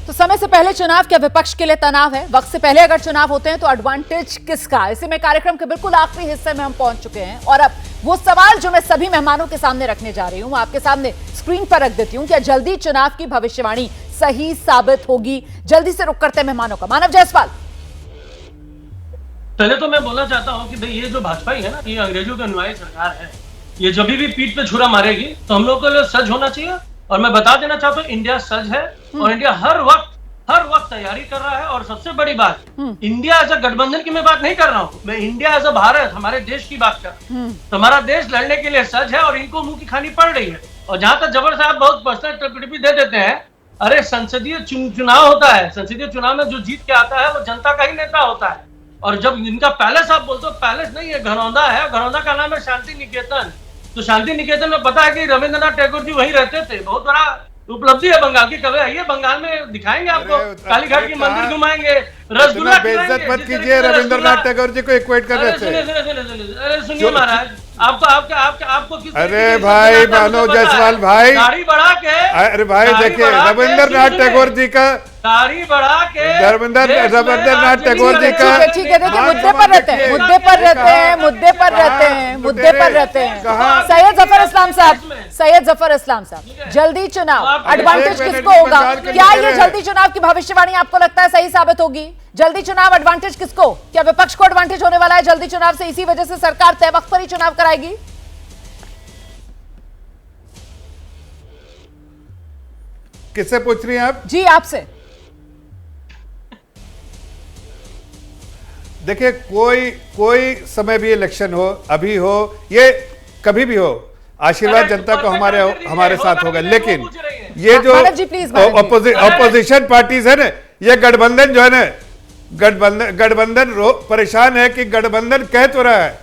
तो समय से पहले चुनाव क्या विपक्ष के लिए तनाव है? वक्त से पहले अगर चुनाव होते हैं तो एडवांटेज किसका? इसी में कार्यक्रम के बिल्कुल आखिरी हिस्से में हम पहुंच चुके हैं और अब वो सवाल जो मैं सभी मेहमानों के सामने रखने जा रही हूं, आपके सामने स्क्रीन पर रख देती हूं। क्या जल्दी चुनाव की भविष्यवाणी सही साबित होगी? जल्दी से रुक करते हैं मेहमानों का। मानव जायसवाल, पहले तो मैं बोलना चाहता हूं कि भाई ये जो भाजपा ही है ना, ये अंग्रेजों की अनुयायी सरकार है। ये जब भी पीठ पे छुरा मारेगी तो हम लोग के लिए सज होना चाहिए। और मैं बता देना चाहता हूँ, इंडिया सज है और इंडिया हर वक्त तैयारी कर रहा है। और सबसे बड़ी बात, इंडिया एज अ गठबंधन की मैं बात नहीं कर रहा हूँ, मैं इंडिया एज अ भारत, हमारे देश की बात कर रहा हूँ। तो हमारा देश लड़ने के लिए सज है और इनको मुंह की खानी पड़ रही है। और जहां तक जबर साहब बहुत पर्सनल टिप्पणी दे देते हैं, अरे संसदीय चुनाव होता है, संसदीय चुनाव में जो जीत के आता है वो जनता का ही नेता होता है। और जब इनका पैलेस आप बोलते हो, पैलेस नहीं है, घरौंदा है। घरौंदा का नाम है शांति निकेतन। तो शांति निकेतन में पता है कि रविंद्रनाथ टैगोर जी वहीं रहते थे। बहुत बड़ा उपलब्धि है बंगाल की। कभी आइए बंगाल में, दिखाएंगे आपको, कालीघाट की मंदिर घुमाएंगे, रसगुल्ला बेइज्जत मत कीजिए रविंद्रनाथ टैगोर जी को इक्वेट कर रहे थे। अरे सुनिए महाराज, आपको किस, अरे भाई मनोज जायसवाल भाई, गाड़ी बढ़ा के, अरे भाई देखिए रविंद्रनाथ टैगोर जी का, गाड़ी बढ़ा के रविंद्रनाथ टैगोर जी का, ठीक है, देखिए मुद्दे पर रहते हैं। सैयद जफर इस्लाम साहब, जल्दी चुनाव एडवांटेज किसको होगा? क्या ये जल्दी चुनाव की भविष्यवाणी आपको लगता है सही साबित होगी? जल्दी चुनाव एडवांटेज किसको? क्या विपक्ष को एडवांटेज होने वाला है जल्दी चुनाव से? इसी वजह से सरकार तय वक्त पर ही चुनाव कराएगी। किससे पूछ रही हैं आप? जी आपसे। देखिए कोई समय भी इलेक्शन हो, अभी हो, ये कभी भी हो, आशीर्वाद जनता को हमारे साथ होगा। लेकिन ये जो ऑपोजिशन पार्टीज है ना, ये गठबंधन जो है ना, गठबंधन परेशान है कि गठबंधन कह तो रहा है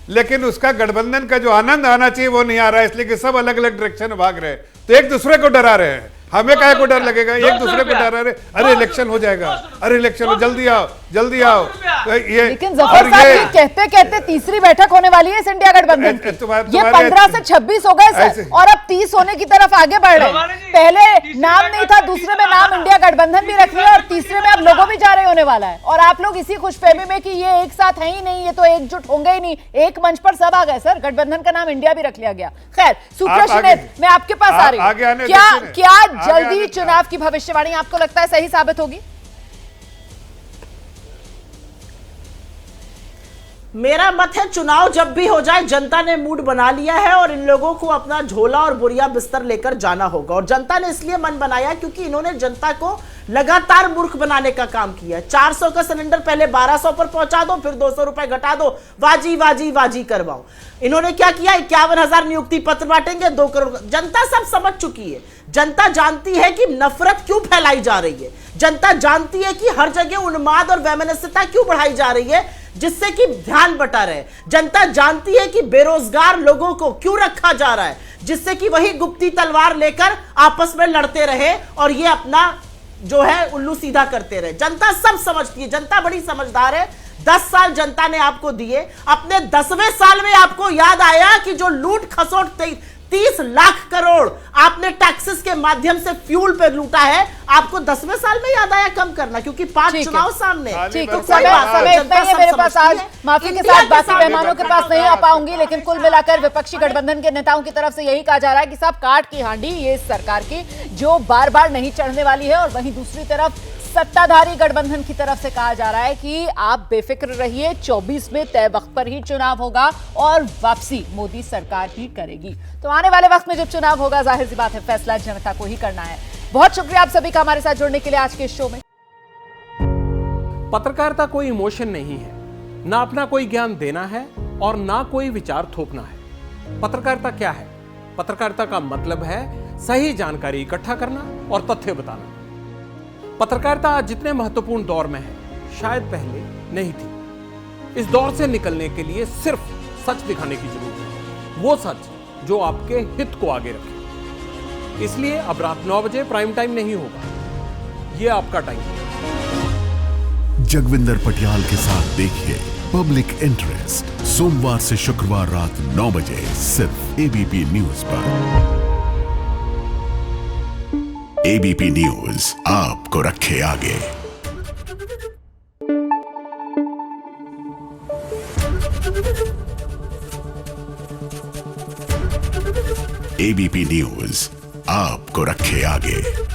लेकिन उसका गठबंधन का जो आनंद आना चाहिए वो नहीं आ रहा है, इसलिए कि सब अलग अलग डायरेक्शन में भाग रहे हैं। तो एक दूसरे को डरा रहे हैं। हमें काहे को डर लगेगा? एक दूसरे को डरा रहे, अरे इलेक्शन हो जाएगा, अरे इलेक्शन हो, जल्दी आओ जल्दी आओ। तो लेकिन जफर साहब ये कहते कहते तीसरी बैठक होने वाली है इस इंडिया गठबंधन की। ये 15 से 26 हो गए सर, और अब 30 होने की तरफ आगे बढ़ रहे हैं। पहले नाम नहीं था, दूसरे में नाम इंडिया गठबंधन भी रख लिया और तीसरे में अब लोगों भी जा रहे होने वाला है। और आप लोग इसी खुशफहमी में कि ये एक साथ है ही नहीं, ये तो एकजुट होंगे ही नहीं, एक मंच पर सब आ गए सर, गठबंधन का नाम इंडिया भी रख लिया गया। खैर सुप्रशनेत, मैं आपके पास आ रही हूँ। क्या जल्दी चुनाव की भविष्यवाणी आपको लगता है सही साबित होगी? मेरा मत है चुनाव जब भी हो जाए, जनता ने मूड बना लिया है और इन लोगों को अपना झोला और बोरिया बिस्तर लेकर जाना होगा। और जनता ने इसलिए मन बनाया क्योंकि इन्होंने जनता को लगातार मूर्ख बनाने का काम किया। 400 का सिलेंडर पहले 1200 पर पहुंचा दो, फिर 200 रुपए घटा दो, वाजी करवाओ। इन्होंने क्या किया? 51,000 नियुक्ति पत्र बांटेंगे, 2 करोड़। जनता सब समझ चुकी है। जनता जानती है कि नफरत क्यों फैलाई जा रही है। जनता जानती है कि हर जगह उन्माद और वैमनस्यता क्यों बढ़ाई जा रही है, जिससे कि ध्यान बटा रहे। जनता जानती है कि बेरोजगार लोगों को क्यों रखा जा रहा है, जिससे कि वही गुप्ती तलवार लेकर आपस में लड़ते रहे और ये अपना जो है उल्लू सीधा करते रहे। जनता सब समझती है, जनता बड़ी समझदार है। 10 साल जनता ने आपको दिए, अपने 10वें साल में आपको याद आया कि जो लूट खसोट 30 लाख करोड़ आपने टैक्सेस के माध्यम से फ्यूल पे लूटा है, आपको 10वें साल में याद आया कम करना, क्योंकि 5 चुनाव सामने। ठीक है, समय इतना ही है मेरे पास आज। माफी के साथ बाकी मेहमानों के पास नहीं आ पाऊंगी, लेकिन कुल मिलाकर विपक्षी गठबंधन के नेताओं की तरफ से यही कहा जा रहा है कि साहब काट की हांडी ये सरकार की जो बार बार नहीं चढ़ने वाली है। और वहीं दूसरी तरफ सत्ताधारी गठबंधन की तरफ से कहा जा रहा है कि आप बेफिक्र रहिए, 24 में तय वक्त पर ही चुनाव होगा और वापसी मोदी सरकार ही करेगी। तो आने वाले वक्त में जब चुनाव होगा, जाहिर सी बात है फैसला जनता को ही करना है। बहुत शुक्रिया आप सभी का हमारे साथ जुड़ने के लिए आज के शो में। पत्रकारिता कोई इमोशन नहीं है, ना अपना कोई ज्ञान देना है और ना कोई विचार थोपना है। पत्रकारिता क्या है? पत्रकारिता का मतलब है सही जानकारी इकट्ठा करना और तथ्य बताना। पत्रकारिता आज जितने महत्वपूर्ण दौर में है, शायद पहले नहीं थी। इस दौर से निकलने के लिए सिर्फ सच दिखाने की जरूरत है, वो सच जो आपके हित को आगे रखे। इसलिए अब रात 9 बजे प्राइम टाइम नहीं होगा, ये आपका टाइम है। जगविंदर पटियाल के साथ देखिए पब्लिक इंटरेस्ट, सोमवार से शुक्रवार रात 9 बजे सिर्फ एबीपी न्यूज पर। एबीपी न्यूज आपको रखे आगे। एबीपी न्यूज आपको रखे आगे।